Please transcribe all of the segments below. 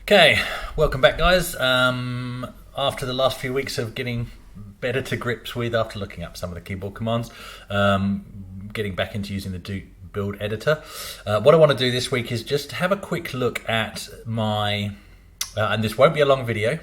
Okay, welcome back, guys. After the last few weeks of getting better to grips with, after looking up some of the keyboard commands, getting back into using the Duke build editor, what I want to do this week is just have a quick look at my, and this won't be a long video,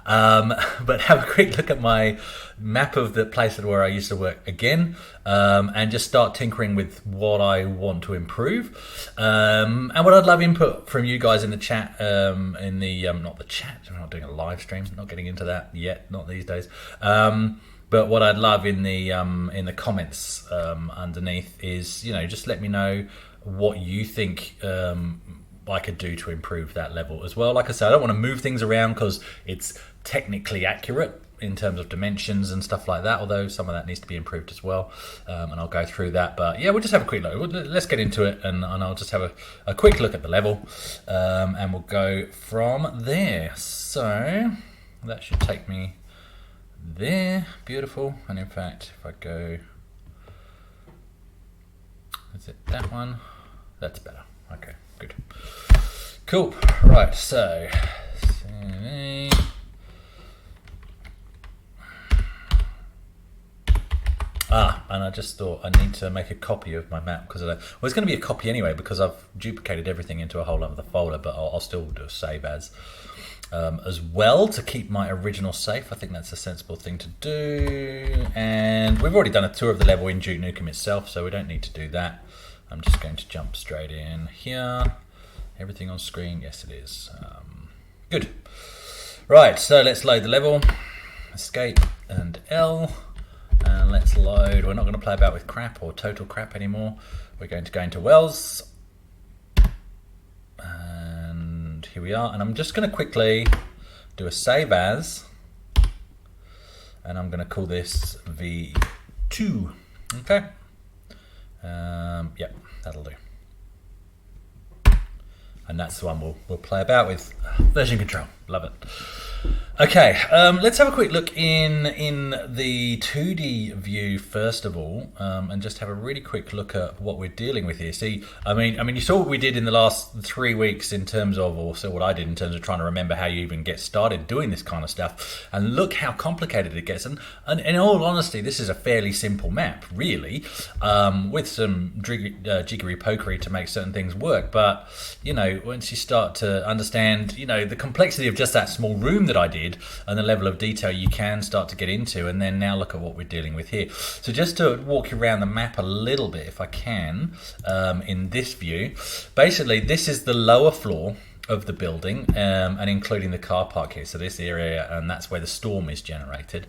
but have a quick look at my map of the place where I used to work again, and just start tinkering with what I want to improve, and what I'd love input from you guys in the chat, in the not the chat, I'm not doing a live stream, not getting into that yet, not these days, but what I'd love in the comments underneath is, you know, just let me know what you think I could do to improve that level as well. Like I said, I don't want to move things around because it's technically accurate in terms of dimensions and stuff like that, although some of that needs to be improved as well, and I'll go through that. But yeah, we'll just have a quick look. Let's get into it, and I'll just have a quick look at the level, and we'll go from there. So that should take me there. Beautiful. And in fact, if I go, is it that one? That's better. Okay, good. Cool. Right, so and I just thought I need to make a copy of my map because it's going to be a copy anyway because I've duplicated everything into a whole other folder, but I'll still do a save as well to keep my original safe. I think that's a sensible thing to do, and we've already done a tour of the level in Duke Nukem itself, so we don't need to do that. I'm just going to jump straight in here. Everything on screen? Yes, it is. Good. Right, so let's load the level. Escape and L. And let's load. We're not going to play about with crap or total crap anymore. We're going to go into Wells. And here we are. And I'm just going to quickly do a save as. And I'm going to call this V2. Okay. Yep, that'll do. And that's the one we'll play about with. Version control. Love it. Okay, let's have a quick look in the 2D view first of all, and just have a really quick look at what we're dealing with here. See, I mean, you saw what we did in the last 3 weeks in terms of, or so what I did in terms of trying to remember how you even get started doing this kind of stuff, and look how complicated it gets. And in all honesty, this is a fairly simple map, really, with some jiggery pokery to make certain things work. But you know, once you start to understand, you know, the complexity of just that small room that I did and the level of detail you can start to get into, and then now look at what we're dealing with here. So just to walk you around the map a little bit, if I can, in this view, basically this is the lower floor of the building, and including the car park here, so this area, and that's where the storm is generated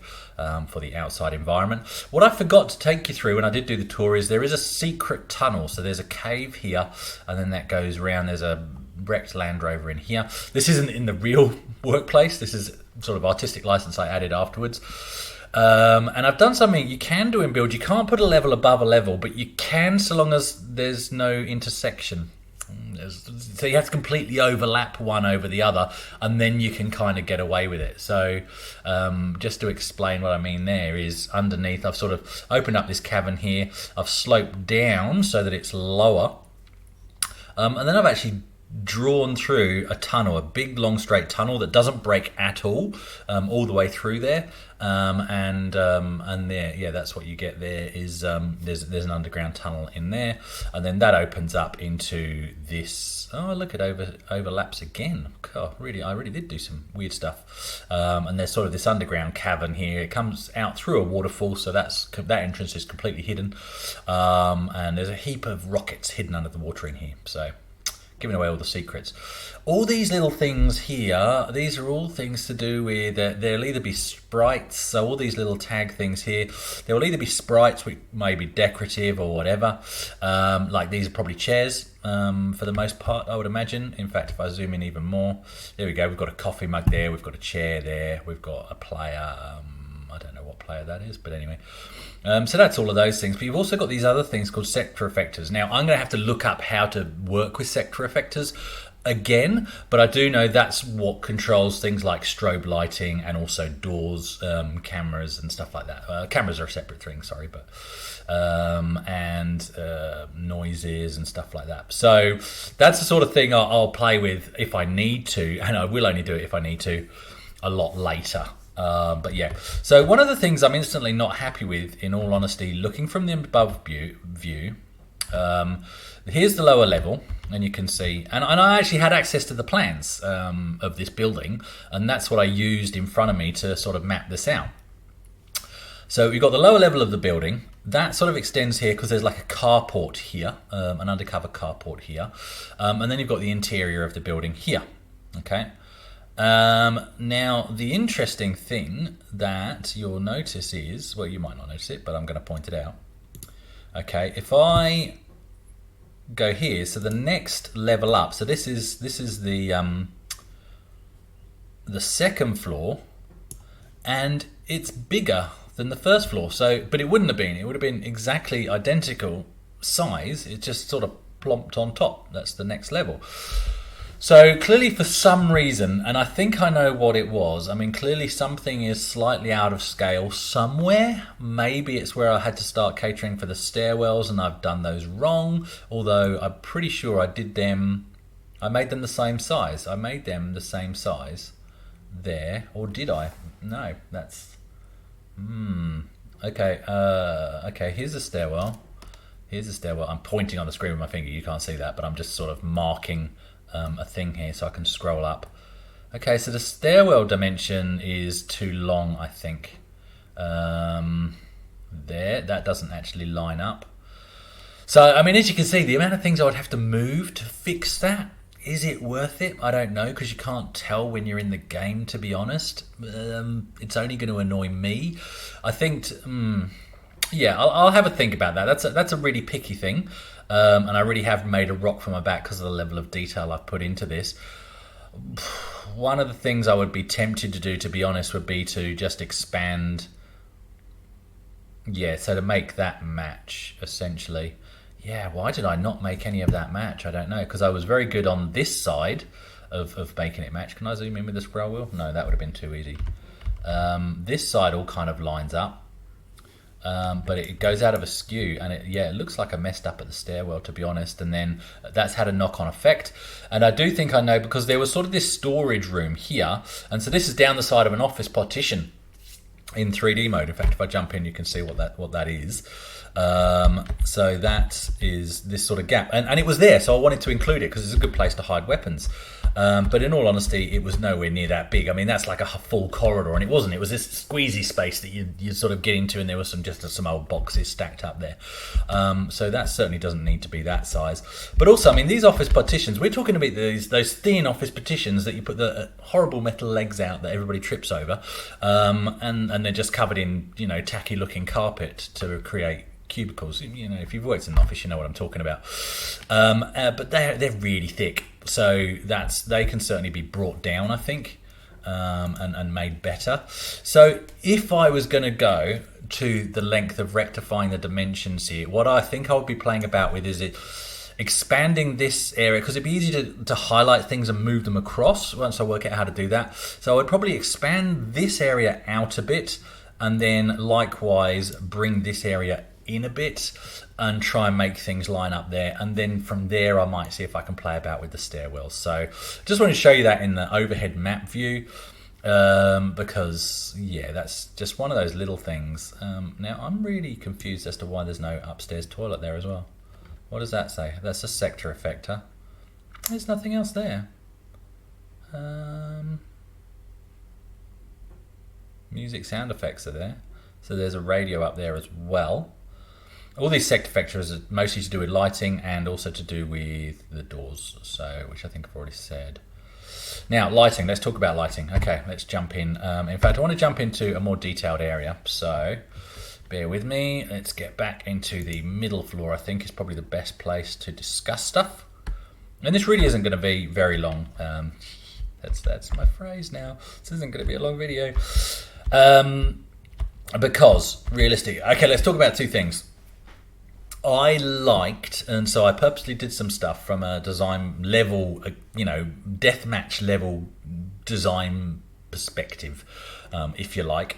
for the outside environment. What I forgot to take you through when I did do the tour is there is a secret tunnel. So there's a cave here, and then that goes around. There's a wrecked Land Rover in here. This isn't in the real workplace. This is sort of artistic license I added afterwards. And I've done something you can do in build. You can't put a level above a level, but you can so long as there's no intersection. So you have to completely overlap one over the other, and then you can kind of get away with it. So just to explain what I mean there is, underneath I've sort of opened up this cavern here. I've sloped down so that it's lower, and then I've actually drawn through a tunnel, a big long straight tunnel that doesn't break at all the way through there, and there, yeah, that's what you get there is there's an underground tunnel in there, and then that opens up into this. Oh, look, it overlaps again. God, really, I really did do some weird stuff. And there's sort of this underground cavern here. It comes out through a waterfall, so that entrance is completely hidden, and there's a heap of rockets hidden under the water in here. So, giving away all the secrets. All these little things here, these are all things to do with, there'll either be sprites, so all these little tag things here, there will either be sprites which may be decorative or whatever, like these are probably chairs for the most part, I would imagine. In fact, if I zoom in even more, there we go, we've got a coffee mug there, we've got a chair there, we've got a player, I don't know what player that is, but anyway. So that's all of those things, but you've also got these other things called sector effectors. Now I'm going to have to look up how to work with sector effectors, again, but I do know that's what controls things like strobe lighting and also doors, cameras and stuff like that. Cameras are a separate thing, sorry, but and noises and stuff like that. So that's the sort of thing I'll play with if I need to, and I will only do it if I need to a lot later. But yeah, so one of the things I'm instantly not happy with, in all honesty, looking from the above view, here's the lower level, and you can see, and I actually had access to the plans of this building, and that's what I used in front of me to sort of map this out. So you've got the lower level of the building, that sort of extends here because there's like a carport here, an undercover carport here, and then you've got the interior of the building here, okay? Now, the interesting thing that you'll notice is, well, you might not notice it, but I'm going to point it out. Okay, if I go here, so the next level up, so this is the second floor, and it's bigger than the first floor. So, but it wouldn't have been. It would have been exactly identical size. It just sort of plomped on top. That's the next level. So clearly for some reason, and I think I know what it was, I mean, clearly something is slightly out of scale somewhere. Maybe it's where I had to start catering for the stairwells and I've done those wrong, although I'm pretty sure I made them the same size. I made them the same size there, or did I? No, that's, okay, okay, here's a stairwell. Here's a stairwell. I'm pointing on the screen with my finger, you can't see that, but I'm just sort of marking a thing here so I can scroll up. Okay, so the stairwell dimension is too long, I think. There, that doesn't actually line up. So, I mean, as you can see, the amount of things I would have to move to fix that, is it worth it? I don't know, because you can't tell when you're in the game, to be honest. It's only going to annoy me. I think, yeah, I'll have a think about that. That's a really picky thing. And I really have made a rock for my back because of the level of detail I've put into this. One of the things I would be tempted to do, to be honest, would be to just expand. Yeah, so to make that match, essentially. Yeah, why did I not make any of that match? I don't know, because I was very good on this side of making it match. Can I zoom in with the scroll wheel? No, that would have been too easy. This side all kind of lines up. But it goes out of a skew, and it looks like I messed up at the stairwell, to be honest, and then that's had a knock-on effect. And I do think I know, because there was sort of this storage room here, and so this is down the side of an office partition in 3D mode. In fact, if I jump in, you can see what that is. So that is this sort of gap, and it was there, so I wanted to include it because it's a good place to hide weapons. But in all honesty, it was nowhere near that big. I mean, that's like a full corridor, and it wasn't. It was this squeezy space that you sort of get into, and there was some old boxes stacked up there. So that certainly doesn't need to be that size. But also, I mean, these office partitions, we're talking about those thin office partitions that you put the horrible metal legs out that everybody trips over, and they're just covered in, you know, tacky looking carpet to create cubicles. You know, if you've worked in an office, you know what I'm talking about. But they're really thick, so they can certainly be brought down, I think, and made better. So if I was going to go to the length of rectifying the dimensions here, what I think I would be playing about with is expanding this area, because it'd be easy to highlight things and move them across once I work out how to do that. So I would probably expand this area out a bit, and then likewise bring this area in a bit and try and make things line up there, and then from there I might see if I can play about with the stairwells. So just want to show you that in the overhead map view, because yeah, that's just one of those little things. Now I'm really confused as to why there's no upstairs toilet there as well. What does that say? That's a sector effector. There's nothing else there. Music sound effects are there, so there's a radio up there as well. All these sector effectors are mostly to do with lighting and also to do with the doors, so which I think I've already said. Now, lighting. Let's talk about lighting. Okay, let's jump in. In fact, I want to jump into a more detailed area, so bear with me. Let's get back into the middle floor. I think is probably the best place to discuss stuff. And this really isn't going to be very long. That's my phrase now. This isn't going to be a long video. Because, realistically, okay, let's talk about two things. I liked, and so I purposely did some stuff from a design level, deathmatch level design perspective, if you like.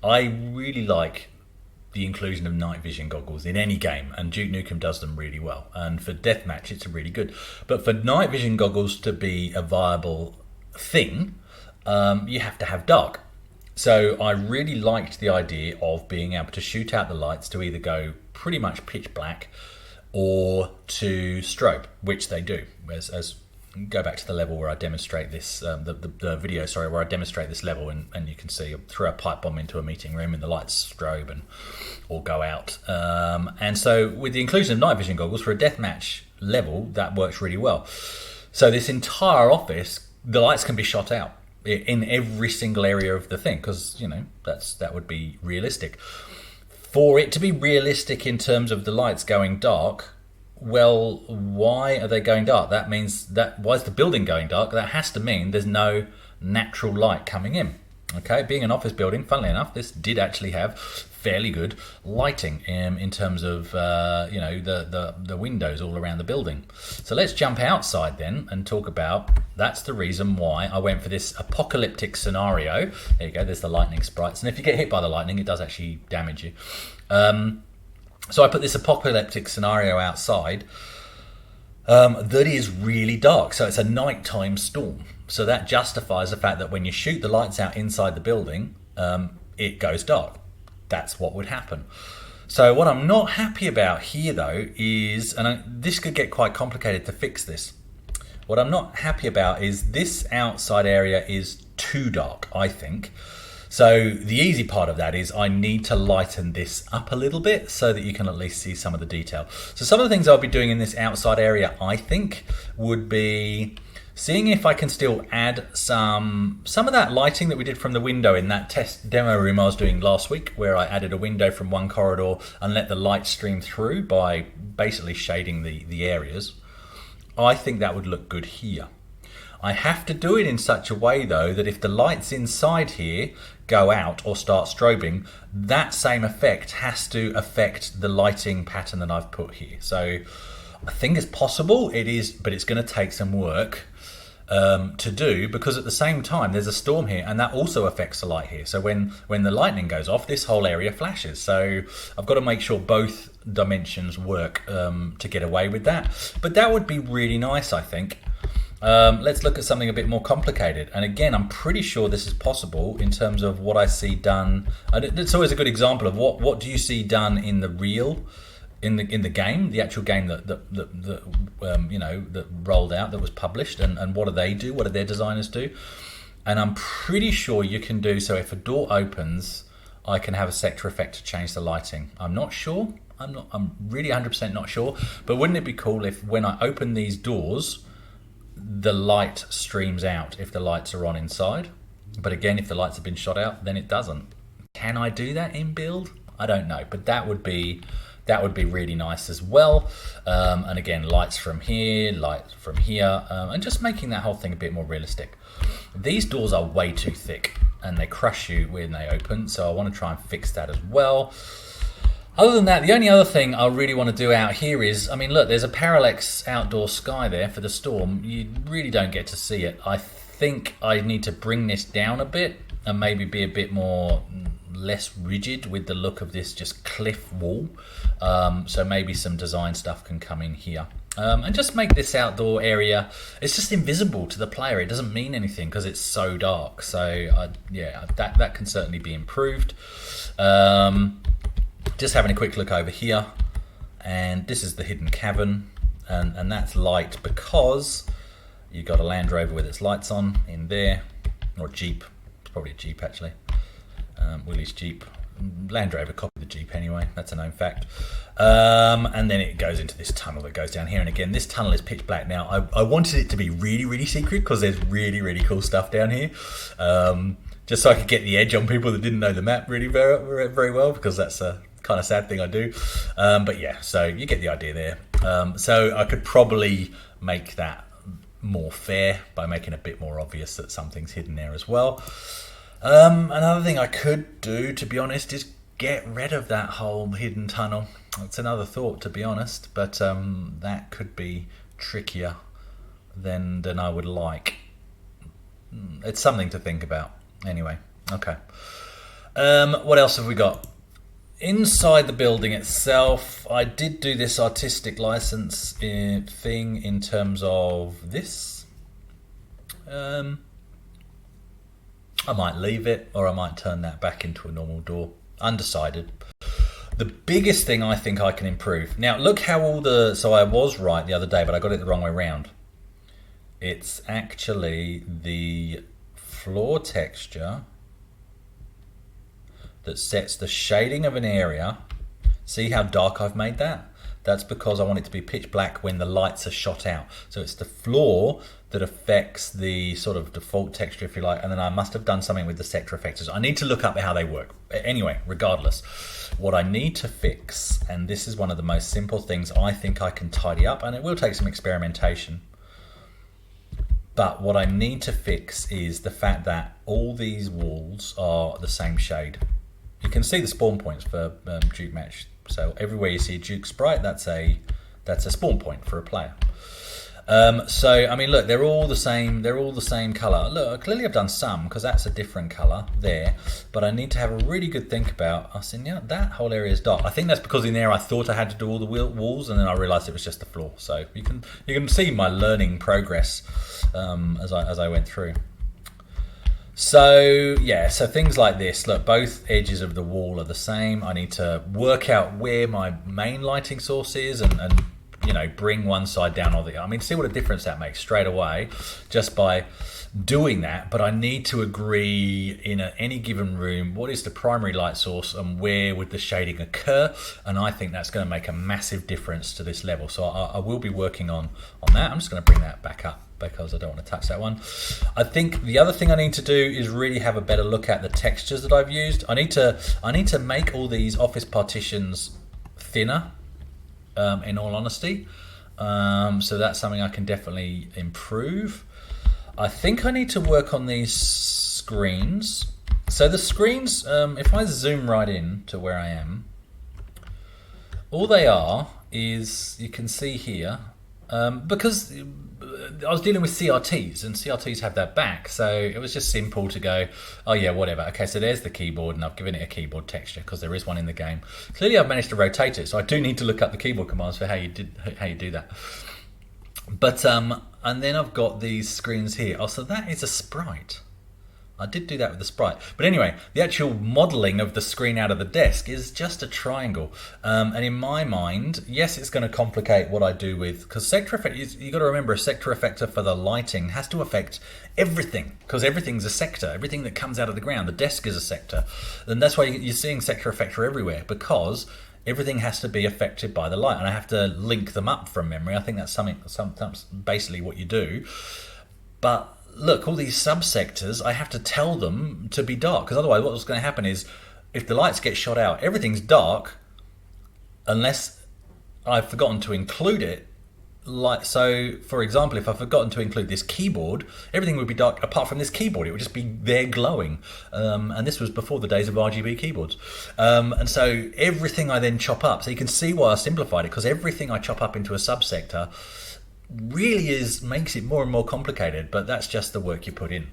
I really like the inclusion of night vision goggles in any game, and Duke Nukem does them really well. And for deathmatch, it's really good. But for night vision goggles to be a viable thing, you have to have dark. So I really liked the idea of being able to shoot out the lights to either go pretty much pitch black or to strobe, which they do. As go back to the level where I demonstrate this, the video, sorry, where I demonstrate this level, and you can see I throw a pipe bomb into a meeting room and the lights strobe and or go out. And so with the inclusion of night vision goggles for a deathmatch level, that works really well. So this entire office, the lights can be shot out in every single area of the thing, because that would be realistic. For it to be realistic in terms of the lights going dark, well, why are they going dark? That means that why is the building going dark? That has to mean there's no natural light coming in. Okay, being an office building, funnily enough, this did actually have fairly good lighting in terms of the windows all around the building. So let's jump outside then and talk about, that's the reason why I went for this apocalyptic scenario. There you go, there's the lightning sprites, and if you get hit by the lightning, it does actually damage you. So I put this apocalyptic scenario outside that is really dark. So it's a nighttime storm. So that justifies the fact that when you shoot the lights out inside the building, it goes dark. That's what would happen. So what I'm not happy about here though is, and this could get quite complicated to fix this. What I'm not happy about is this outside area is too dark, I think. So the easy part of that is I need to lighten this up a little bit so that you can at least see some of the detail. So some of the things I'll be doing in this outside area, I think, would be seeing if I can still add some of that lighting that we did from the window in that test demo room I was doing last week, where I added a window from one corridor and let the light stream through by basically shading the areas. I think that would look good here. I have to do it in such a way though that if the lights inside here go out or start strobing, that same effect has to affect the lighting pattern that I've put here. So I think it's possible, it is, but it's going to take some work to do, because at the same time there's a storm here and that also affects the light here. So when the lightning goes off, this whole area flashes. So I've got to make sure both dimensions work to get away with that. But that would be really nice, I think. Let's look at something a bit more complicated. And again, I'm pretty sure this is possible in terms of what I see done. And it's always a good example of what do you see done in the real, in the game, the actual game that rolled out, that was published, and what do they do? What do their designers do? And I'm pretty sure you can do so. If a door opens, I can have a sector effect to change the lighting. I'm not sure. I'm really 100% not sure. But wouldn't it be cool if when I open these doors, the light streams out if the lights are on inside? But again, if the lights have been shot out, then it doesn't. Can I do that in build? I don't know, but that would be really nice as well. And again, lights from here, lights from here, and just making that whole thing a bit more realistic. These doors are way too thick and they crush you when they open, so I want to try and fix that as well. Other than that, the only other thing I really want to do out here is, I mean, look, there's a parallax outdoor sky there for the storm. You really don't get to see it. I think I need to bring this down a bit and maybe be a bit less rigid with the look of this just cliff wall. So maybe some design stuff can come in here. And just make this outdoor area, it's just invisible to the player. It doesn't mean anything because it's so dark. So yeah, that can certainly be improved. Just having a quick look over here, and this is the hidden cavern, and that's light because you've got a Land Rover with its lights on in there, or Jeep. It's probably a Jeep actually. Willie's Jeep. Land Rover copied the Jeep anyway, that's a known fact. And then it goes into this tunnel that goes down here, and again this tunnel is pitch black. Now I wanted it to be really, really secret because there's really, really cool stuff down here. Just so I could get the edge on people that didn't know the map really very, very well, because that's a kind of sad thing I do. But yeah, so you get the idea there. So I could probably make that more fair by making it a bit more obvious that something's hidden there as well. Another thing I could do, to be honest, is get rid of that whole hidden tunnel. It's another thought, to be honest, but that could be trickier than I would like. It's something to think about. Anyway, okay. What else have we got? Inside the building itself, I did do this artistic license thing in terms of this. I might leave it, or I might turn that back into a normal door. Undecided. The biggest thing I think I can improve. Now, look how so I was right the other day, but I got it the wrong way around. It's actually the floor texture that sets the shading of an area. See how dark I've made that? That's because I want it to be pitch black when the lights are shot out. So it's the floor that affects the sort of default texture, if you like, and then I must have done something with the sector effectors. I need to look up how they work. Anyway, regardless, what I need to fix, and this is one of the most simple things I think I can tidy up, and it will take some experimentation, but what I need to fix is the fact that all these walls are the same shade. You can see the spawn points for Duke Match. So everywhere you see a Duke sprite, that's a spawn point for a player. So I mean, look, they're all the same. They're all the same color. Look, clearly I've done some because that's a different color there. But I need to have a really good think about. I see now that whole area is dark. I think that's because in there I thought I had to do all the walls, and then I realized it was just the floor. So you can see my learning progress as I went through. So yeah, so things like this, look, both edges of the wall are the same. I need to work out where my main lighting source is and you know, bring one side down or the other. I mean, see what a difference that makes straight away just by doing that. But I need to agree in any given room what is the primary light source and where would the shading occur, and I think that's going to make a massive difference to this level. So I will be working on that. I'm just going to bring that back up because I don't want to touch that one. I think the other thing I need to do is really have a better look at the textures that I've used. I need to make all these office partitions thinner, in all honesty. So that's something I can definitely improve. I think I need to work on these screens. So the screens, if I zoom right in to where I am, all they are is, you can see here, because I was dealing with CRTs, and CRTs have that back, so it was just simple to go, oh yeah, whatever. Okay, so there's the keyboard, and I've given it a keyboard texture because there is one in the game. Clearly, I've managed to rotate it, so I do need to look up the keyboard commands for how you do that. But and then I've got these screens here. Oh, so that is a sprite. I did do that with the sprite. But anyway, the actual modeling of the screen out of the desk is just a triangle. And in my mind, yes, it's going to complicate what I do with, because sector effect, you got to remember, a sector effector for the lighting has to affect everything, because everything's a sector. Everything that comes out of the ground, the desk is a sector. And that's why you're seeing sector effector everywhere, because everything has to be affected by the light, and I have to link them up from memory. I think that's sometimes basically what you do. But look, all these subsectors, I have to tell them to be dark, because otherwise what's going to happen is, if the lights get shot out, everything's dark unless I've forgotten to include it. Like, so for example, if I've forgotten to include this keyboard, everything would be dark apart from this keyboard. It would just be there glowing. And this was before the days of RGB keyboards. And so everything I then chop up, so you can see why I simplified it, because everything I chop up into a subsector really makes it more and more complicated, but that's just the work you put in.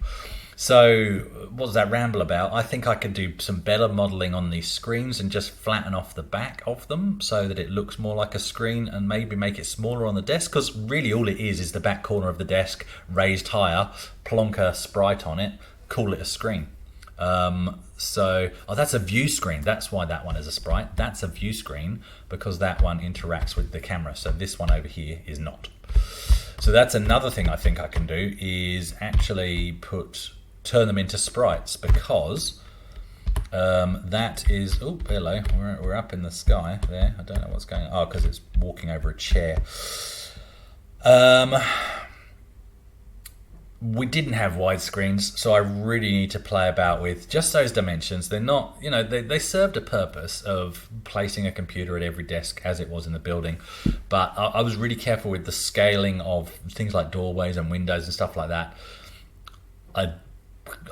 So what was that ramble about? I think I could do some better modeling on these screens and just flatten off the back of them so that it looks more like a screen, and maybe make it smaller on the desk, because really all it is the back corner of the desk raised higher, plonk a sprite on it, call it a screen. So that's a view screen. That's why that one is a sprite. That's a view screen because that one interacts with the camera. So this one over here is not. So that's another thing I think I can do, is actually turn them into sprites, because that is, oh hello, we're up in the sky there. I don't know what's going on. Oh, because it's walking over a chair. We didn't have widescreens, so I really need to play about with just those dimensions. They're not, you know, they served a purpose of placing a computer at every desk as it was in the building, but I was really careful with the scaling of things like doorways and windows and stuff like that. I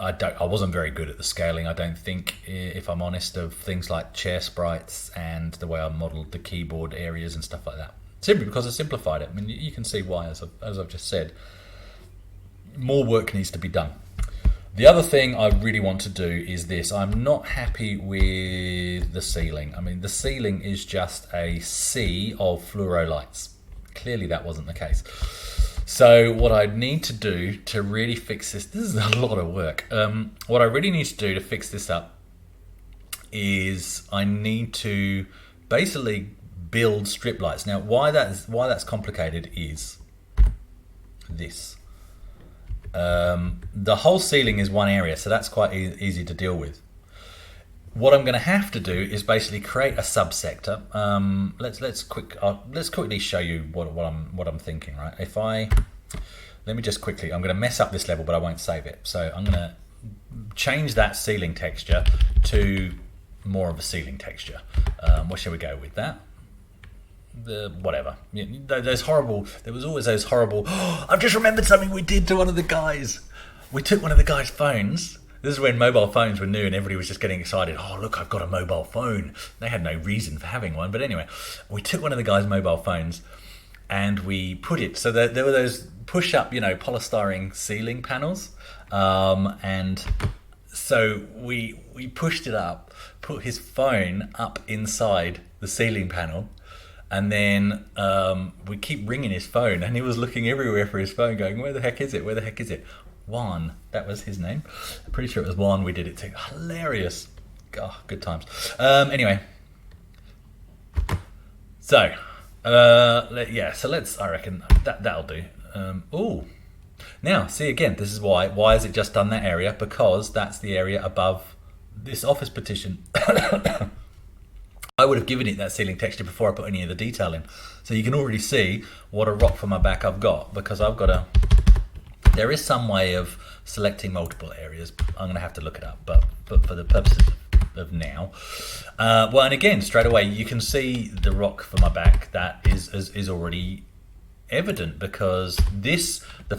I wasn't very good at the scaling, I don't think, if I'm honest, of things like chair sprites and the way I modeled the keyboard areas and stuff like that. Simply because I simplified it. I mean, you can see why, as I've just said. More work needs to be done. The other thing I really want to do is this. I'm not happy with the ceiling. I mean, the ceiling is just a sea of fluoro lights. Clearly that wasn't the case. So what I need to do to really fix this is a lot of work. What I really need to do to fix this up is I need to basically build strip lights. Now, why that's complicated is this. The whole ceiling is one area, so that's quite easy to deal with. What I'm going to have to do is basically create a subsector. Let's quickly show you what I'm thinking. Right? Let me just quickly. I'm going to mess up this level, but I won't save it. So I'm going to change that ceiling texture to more of a ceiling texture. What shall we go with that? Whatever. Those horrible. There was always those horrible. Oh, I've just remembered something we did to one of the guys. We took one of the guys' phones. This is when mobile phones were new and everybody was just getting excited. Oh, look, I've got a mobile phone. They had no reason for having one. But anyway, we took one of the guys' mobile phones and we put it. So there were those push-up, polystyrene ceiling panels. And so we pushed it up, put his phone up inside the ceiling panel. And then we keep ringing his phone, and he was looking everywhere for his phone, going, "Where the heck is it? Where the heck is it?" Juan, that was his name. I'm pretty sure it was Juan we did it to. Hilarious. Oh, good times. Anyway. So, so let's, I reckon, that'll do. Ooh. Now, see again, this is why. Why has it just done that area? Because that's the area above this office partition. I would have given it that ceiling texture before I put any of the detail in. So you can already see what a rock for my back I've got, because I've got there is some way of selecting multiple areas. I'm going to have to look it up, but for the purposes of now. Well, and again, straight away, you can see the rock for my back. That is already evident, because the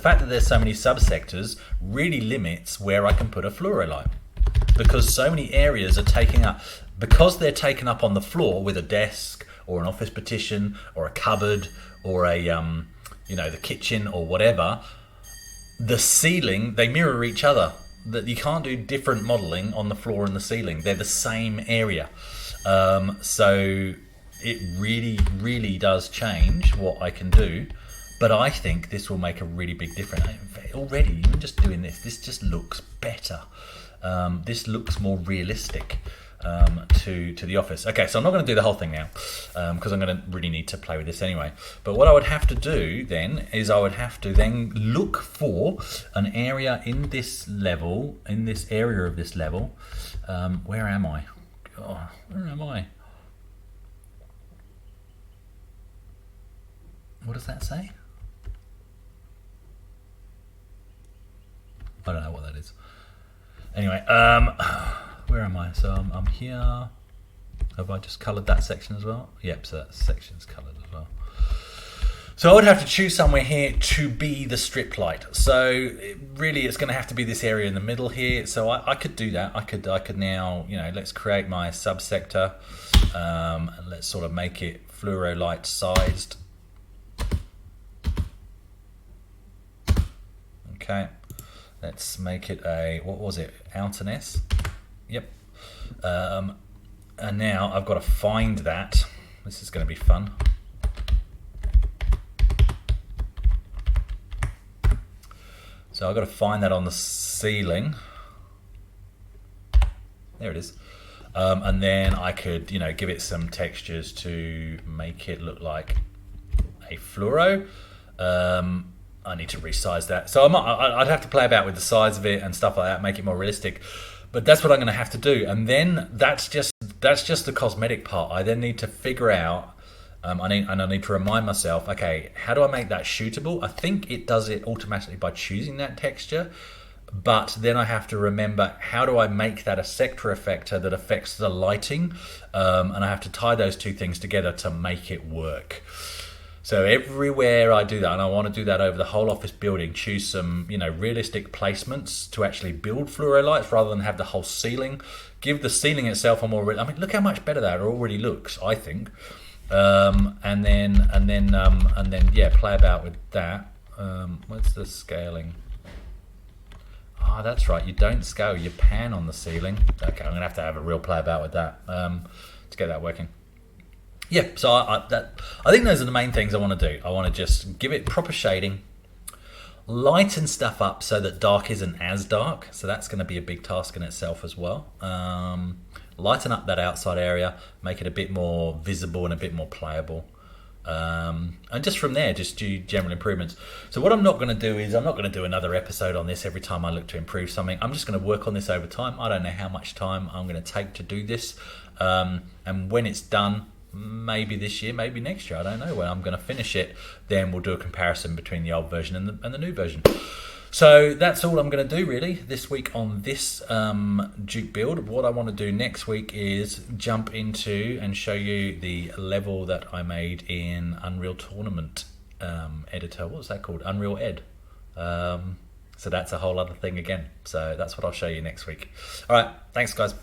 fact that there's so many subsectors really limits where I can put a fluoro light, because so many areas are taken up. Because they're taken up on the floor with a desk or an office partition or a cupboard or the kitchen or whatever, the ceiling, they mirror each other. That you can't do different modeling on the floor and the ceiling. They're the same area. So it really, really does change what I can do. But I think this will make a really big difference. Already, even just doing this just looks better. This looks more realistic. To the office. Okay, so I'm not going to do the whole thing now, because I'm going to really need to play with this anyway. But what I would have to do then is I would have to then look for an area in this level, in this area of this level. Where am I? Oh, where am I? What does that say? I don't know what that is. Anyway, where am I? So I'm here. Have I just coloured that section as well? Yep, so that section's coloured as well. So I would have to choose somewhere here to be the strip light. So really it's going to have to be this area in the middle here. So I could do that. I could now, let's create my subsector. And let's sort of make it fluoro light sized. Okay. Let's make it a, what was it? Alterness. Yep. And now I've got to find that. This is going to be fun. So I've got to find that on the ceiling. There it is. And then I could, give it some textures to make it look like a fluoro. I need to resize that. So I'd have to play about with the size of it and stuff like that, make it more realistic. But that's what I'm going to have to do. And then that's just the cosmetic part. I then need to figure out, I need to remind myself, okay, how do I make that shootable? I think it does it automatically by choosing that texture. But then I have to remember, how do I make that a sector effector that affects the lighting? And I have to tie those two things together to make it work. So everywhere I do that, and I want to do that over the whole office building, choose some, realistic placements to actually build fluoro lights rather than have the whole ceiling. Give the ceiling itself a more, look how much better that already looks, I think. And then play about with that. What's the scaling? Oh, that's right. You don't scale. You pan on the ceiling. Okay, I'm gonna have to have a real play about with that to get that working. Yeah, so I think those are the main things I want to do. I want to just give it proper shading, lighten stuff up so that dark isn't as dark. So that's going to be a big task in itself as well. Lighten up that outside area, make it a bit more visible and a bit more playable. And just from there, just do general improvements. So what I'm not going to do is I'm not going to do another episode on this every time I look to improve something. I'm just going to work on this over time. I don't know how much time I'm going to take to do this. And when it's done, maybe this year, maybe next year, I don't know when I'm going to finish it, then we'll do a comparison between the old version and the new version. So that's all I'm going to do really this week on this Duke build. What I want to do next week is jump into and show you the level that I made in Unreal Tournament editor. What was that called? Unreal Ed. So that's a whole other thing again. So that's what I'll show you next week. All right, thanks guys.